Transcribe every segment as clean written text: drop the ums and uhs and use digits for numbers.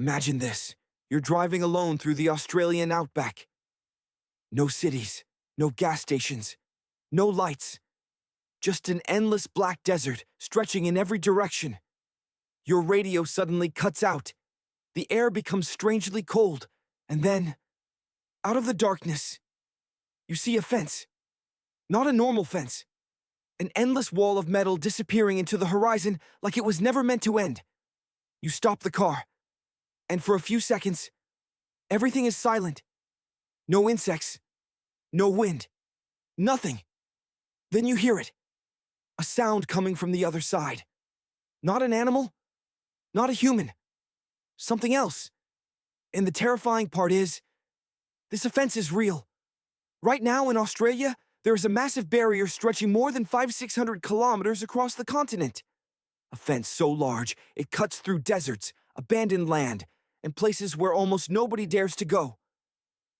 Imagine this. You're driving alone through the Australian outback. No cities, no gas stations, no lights. Just an endless black desert stretching in every direction. Your radio suddenly cuts out. The air becomes strangely cold, and then, out of the darkness, you see a fence. Not a normal fence. An endless wall of metal disappearing into the horizon like it was never meant to end. You stop the car, and for a few seconds, everything is silent. No insects, no wind, nothing. Then you hear it. A sound coming from the other side. Not an animal, not a human. Something else. And the terrifying part is, this offense is real. Right now in Australia, there is a massive barrier stretching more than 600 kilometers across the continent. A fence so large, it cuts through deserts, abandoned land, and places where almost nobody dares to go.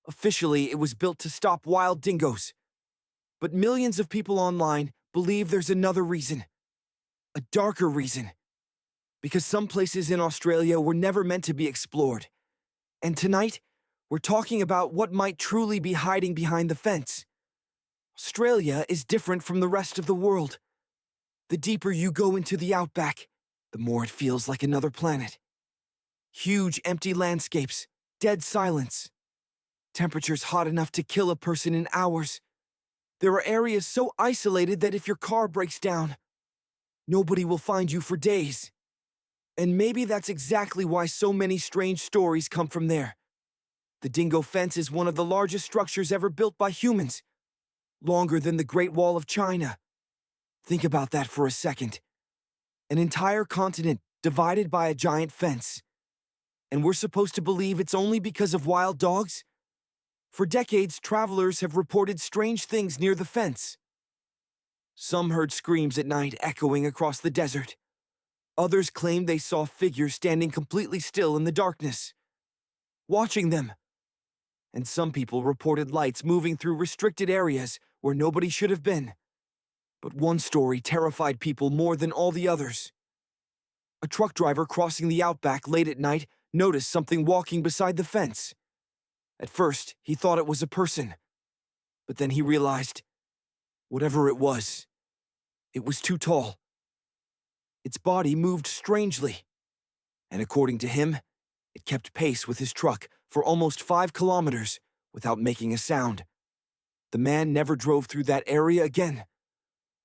Officially, it was built to stop wild dingoes. But millions of people online believe there's another reason. A darker reason. Because some places in Australia were never meant to be explored. And tonight, we're talking about what might truly be hiding behind the fence. Australia is different from the rest of the world. The deeper you go into the outback, the more it feels like another planet. Huge empty landscapes, dead silence. Temperatures hot enough to kill a person in hours. There are areas so isolated that if your car breaks down, nobody will find you for days. And maybe that's exactly why so many strange stories come from there. The Dingo Fence is one of the largest structures ever built by humans. Longer than the Great Wall of China. Think about that for a second. An entire continent divided by a giant fence. And we're supposed to believe it's only because of wild dogs? For decades, travelers have reported strange things near the fence. Some heard screams at night echoing across the desert. Others claimed they saw figures standing completely still in the darkness, watching them. And some people reported lights moving through restricted areas where nobody should have been. But one story terrified people more than all the others. A truck driver crossing the outback late at night noticed something walking beside the fence. At first, he thought it was a person. But then he realized, whatever it was too tall. Its body moved strangely. And according to him, it kept pace with his truck for almost 5 kilometers without making a sound. The man never drove through that area again.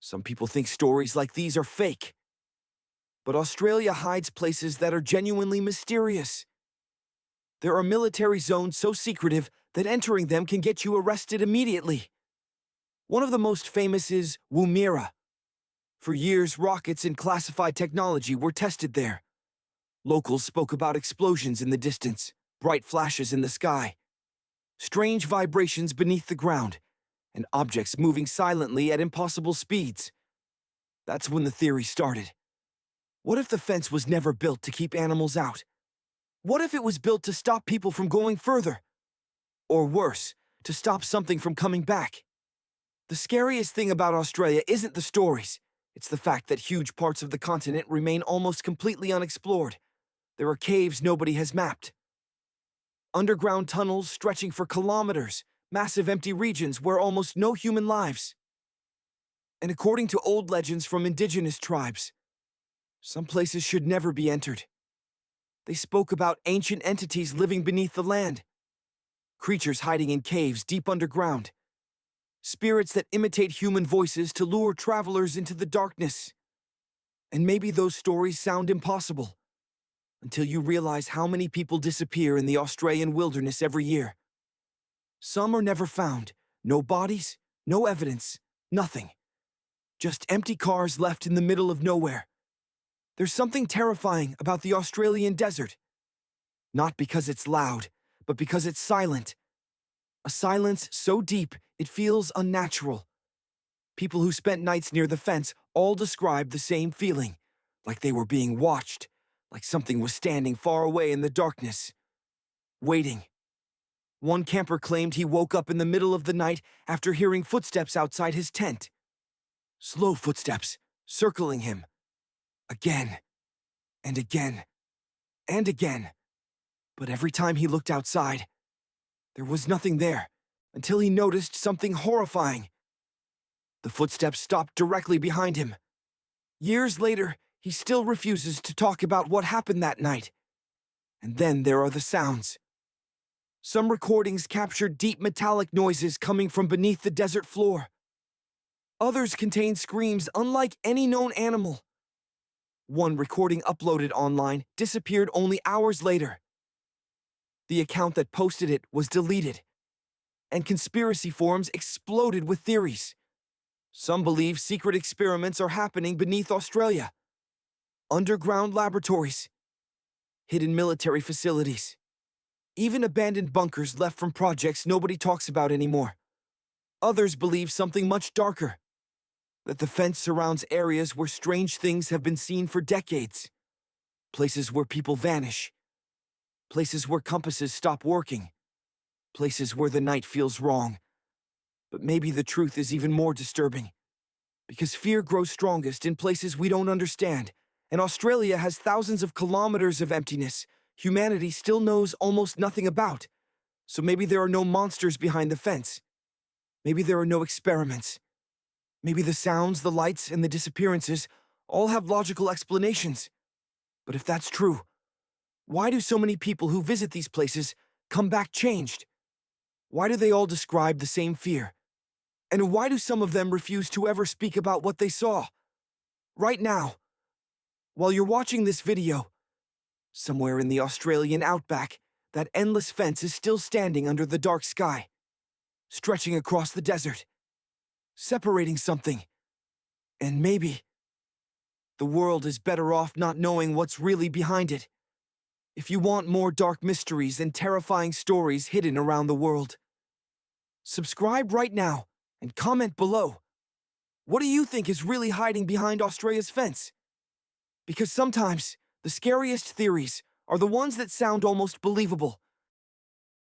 Some people think stories like these are fake. But Australia hides places that are genuinely mysterious. There are military zones so secretive that entering them can get you arrested immediately. One of the most famous is Woomera. For years, rockets and classified technology were tested there. Locals spoke about explosions in the distance, bright flashes in the sky, strange vibrations beneath the ground, and objects moving silently at impossible speeds. That's when the theory started. What if the fence was never built to keep animals out? What if it was built to stop people from going further? Or worse, to stop something from coming back? The scariest thing about Australia isn't the stories. It's the fact that huge parts of the continent remain almost completely unexplored. There are caves nobody has mapped. Underground tunnels stretching for kilometers, massive empty regions where almost no human lives. And according to old legends from indigenous tribes, some places should never be entered. They spoke about ancient entities living beneath the land, creatures hiding in caves deep underground, spirits that imitate human voices to lure travelers into the darkness. And maybe those stories sound impossible, until you realize how many people disappear in the Australian wilderness every year. Some are never found. No bodies, no evidence, nothing. Just empty cars left in the middle of nowhere. There's something terrifying about the Australian desert. Not because it's loud, but because it's silent. A silence so deep it feels unnatural. People who spent nights near the fence all described the same feeling, like they were being watched, like something was standing far away in the darkness, waiting. One camper claimed he woke up in the middle of the night after hearing footsteps outside his tent. Slow footsteps, circling him. Again, and again, and again. But every time he looked outside, there was nothing there until he noticed something horrifying. The footsteps stopped directly behind him. Years later, he still refuses to talk about what happened that night. And then there are the sounds. Some recordings captured deep metallic noises coming from beneath the desert floor. Others contain screams unlike any known animal. One recording uploaded online disappeared only hours later. The account that posted it was deleted, and conspiracy forums exploded with theories. Some believe secret experiments are happening beneath Australia. Underground laboratories, hidden military facilities, even abandoned bunkers left from projects nobody talks about anymore. Others believe something much darker, that the fence surrounds areas where strange things have been seen for decades. Places where people vanish. Places where compasses stop working. Places where the night feels wrong. But maybe the truth is even more disturbing. Because fear grows strongest in places we don't understand, and Australia has thousands of kilometers of emptiness humanity still knows almost nothing about. So maybe there are no monsters behind the fence. Maybe there are no experiments. Maybe the sounds, the lights, and the disappearances all have logical explanations. But if that's true, why do so many people who visit these places come back changed? Why do they all describe the same fear? And why do some of them refuse to ever speak about what they saw? Right now, while you're watching this video, somewhere in the Australian outback, that endless fence is still standing under the dark sky, stretching across the desert, separating something. And maybe the world is better off not knowing what's really behind it. If you want more dark mysteries and terrifying stories hidden around the world, subscribe right now and comment below. What do you think is really hiding behind Australia's fence? Because sometimes the scariest theories are the ones that sound almost believable,